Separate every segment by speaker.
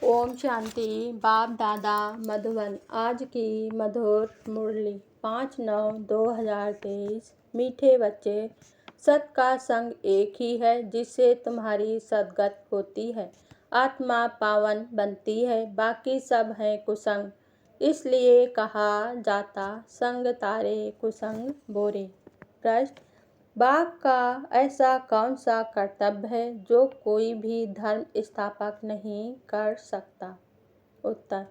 Speaker 1: ओम शांति। बाप दादा मधुबन। आज की मधुर मुरली 5/9/2023। मीठे बच्चे, सत का संग एक ही है जिससे तुम्हारी सद्गत होती है, आत्मा पावन बनती है, बाकी सब है कुसंग। इसलिए कहा जाता संग तारे कुसंग बोरे। प्रश्न, बाप का ऐसा कौन सा कर्तव्य है जो कोई भी धर्म स्थापक नहीं कर सकता? उत्तर,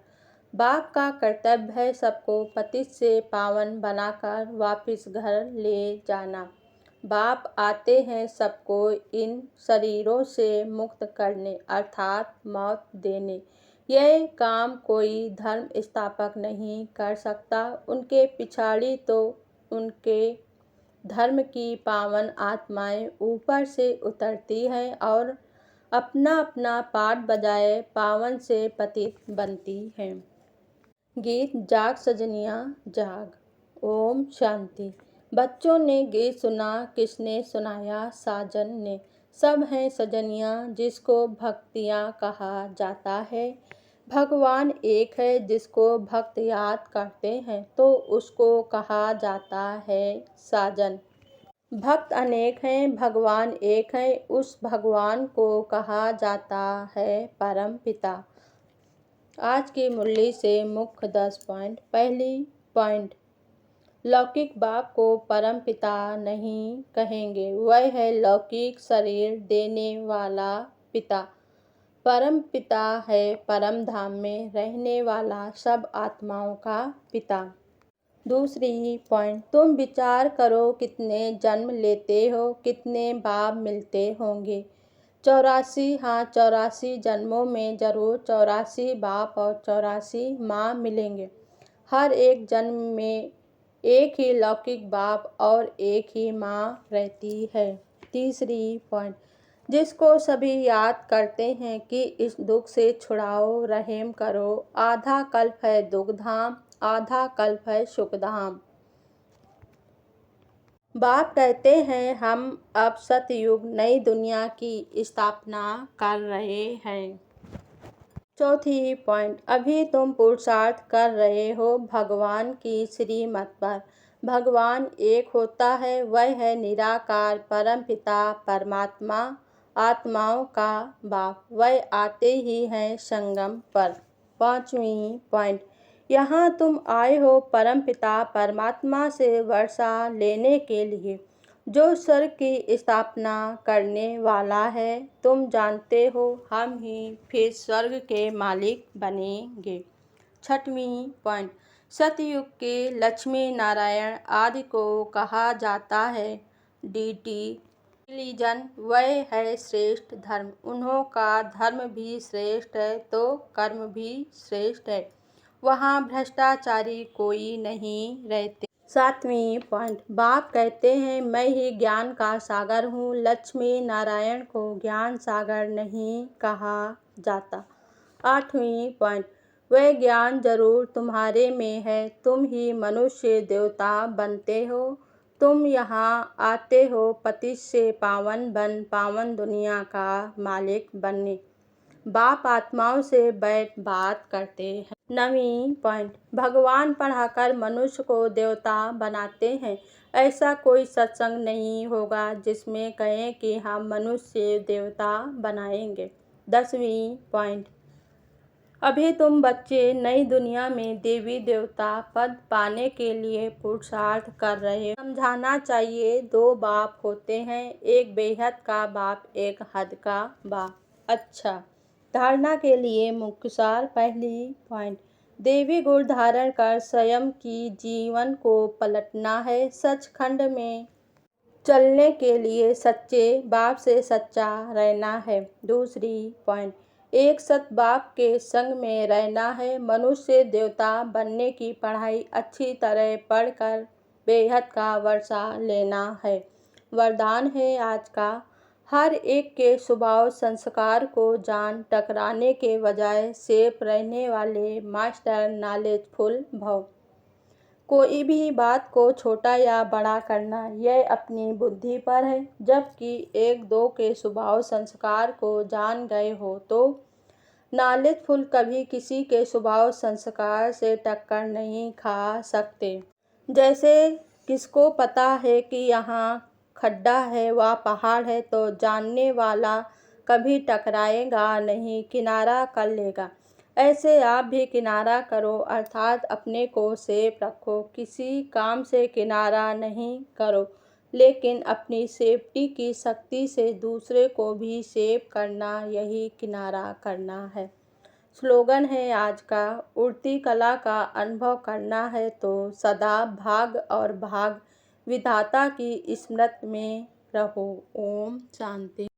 Speaker 1: बाप का कर्तव्य है सबको पतित से पावन बनाकर वापस घर ले जाना। बाप आते हैं सबको इन शरीरों से मुक्त करने अर्थात मौत देने। यह काम कोई धर्म स्थापक नहीं कर सकता। उनके पिछाड़ी तो उनके धर्म की पावन आत्माएं ऊपर से उतरती हैं और अपना अपना पाठ बजाए पावन से पतित बनती हैं। गीत जाग सजनिया जाग। ओम शांति। बच्चों ने गीत सुना, किसने सुनाया? साजन ने। सब हैं सजनिया जिसको भक्तियाँ कहा जाता है। भगवान एक है जिसको भक्त याद करते हैं तो उसको कहा जाता है साजन। भक्त अनेक हैं, भगवान एक है, उस भगवान को कहा जाता है परम पिता। आज की मुरली से मुख्य 10 पॉइंट। पहली पॉइंट, लौकिक बाप को परम पिता नहीं कहेंगे, वह है लौकिक शरीर देने वाला पिता। परम पिता है परम धाम में रहने वाला सब आत्माओं का पिता। दूसरी पॉइंट, तुम विचार करो कितने जन्म लेते हो, कितने बाप मिलते होंगे। 84। हाँ, 84 जन्मों में जरूर 84 बाप और 84 माँ मिलेंगे। हर एक जन्म में एक ही लौकिक बाप और एक ही माँ रहती है। तीसरी पॉइंट, जिसको सभी याद करते हैं कि इस दुख से छुड़ाओ, रहम करो। आधा कल्प है दुख धाम, आधा कल्प है सुख धाम। बाप कहते हैं हम अब सतयुग नई दुनिया की स्थापना कर रहे हैं। चौथी पॉइंट, अभी तुम पुरुषार्थ कर रहे हो भगवान की श्रीमत पर। भगवान एक होता है, वह है निराकार परम पिता परमात्मा, आत्माओं का बाप। वह आते ही हैं संगम पर। पांचवी पॉइंट, यहाँ तुम आए हो परम पिता परमात्मा से वर्षा लेने के लिए, जो स्वर्ग की स्थापना करने वाला है। तुम जानते हो हम ही फिर स्वर्ग के मालिक बनेंगे। छठवीं पॉइंट, सतयुग के लक्ष्मी नारायण आदि को कहा जाता है डीटी रिलीजन। वह है श्रेष्ठ धर्म। उन्हों का धर्म भी श्रेष्ठ है तो कर्म भी श्रेष्ठ है। वहाँ भ्रष्टाचारी कोई नहीं रहते। सातवीं पॉइंट, बाप कहते हैं मैं ही ज्ञान का सागर हूँ। लक्ष्मी नारायण को ज्ञान सागर नहीं कहा जाता। आठवीं पॉइंट, वह ज्ञान जरूर तुम्हारे में है, तुम ही मनुष्य देवता बनते हो। तुम यहाँ आते हो पतित से पावन बन पावन दुनिया का मालिक बनने। बाप आत्माओं से बैठ बात करते हैं। नवीं पॉइंट, भगवान पढ़ाकर मनुष्य को देवता बनाते हैं। ऐसा कोई सत्संग नहीं होगा जिसमें कहें कि हम मनुष्य देवता बनाएंगे। 10वीं पॉइंट, अभी तुम बच्चे नई दुनिया में देवी देवता पद पाने के लिए पुरुषार्थ कर रहे हो। समझाना चाहिए, दो बाप होते हैं, एक बेहद का बाप, एक हद का बाप। अच्छा, धारणा के लिए मुख्य सार। पहली पॉइंट, देवी गुण धारण कर स्वयं की जीवन को पलटना है। सचखंड में चलने के लिए सच्चे बाप से सच्चा रहना है। दूसरी पॉइंट, एक सत बाप के संग में रहना है। मनुष्य देवता बनने की पढ़ाई अच्छी तरह पढ़कर बेहद का वर्षा लेना है। वरदान है आज का, हर एक के स्वभाव संस्कार को जान टकराने के बजाय सेफ रहने वाले मास्टर नॉलेजफुल भव। कोई भी बात को छोटा या बड़ा करना यह अपनी बुद्धि पर है। जबकि एक दो के स्वभाव संस्कार को जान गए हो तो नालित फूल कभी किसी के स्वभाव संस्कार से टक्कर नहीं खा सकते। जैसे किसको पता है कि यहाँ खड्डा है व पहाड़ है, तो जानने वाला कभी टकराएगा नहीं, किनारा कर लेगा। ऐसे आप भी किनारा करो, अर्थात अपने को सेफ रखो। किसी काम से किनारा नहीं करो, लेकिन अपनी सेफ्टी की शक्ति से दूसरे को भी सेफ करना, यही किनारा करना है। स्लोगन है आज का, उड़ती कला का अनुभव करना है तो सदा भाग और भाग विधाता की स्मृति में रहो। ओम शांति।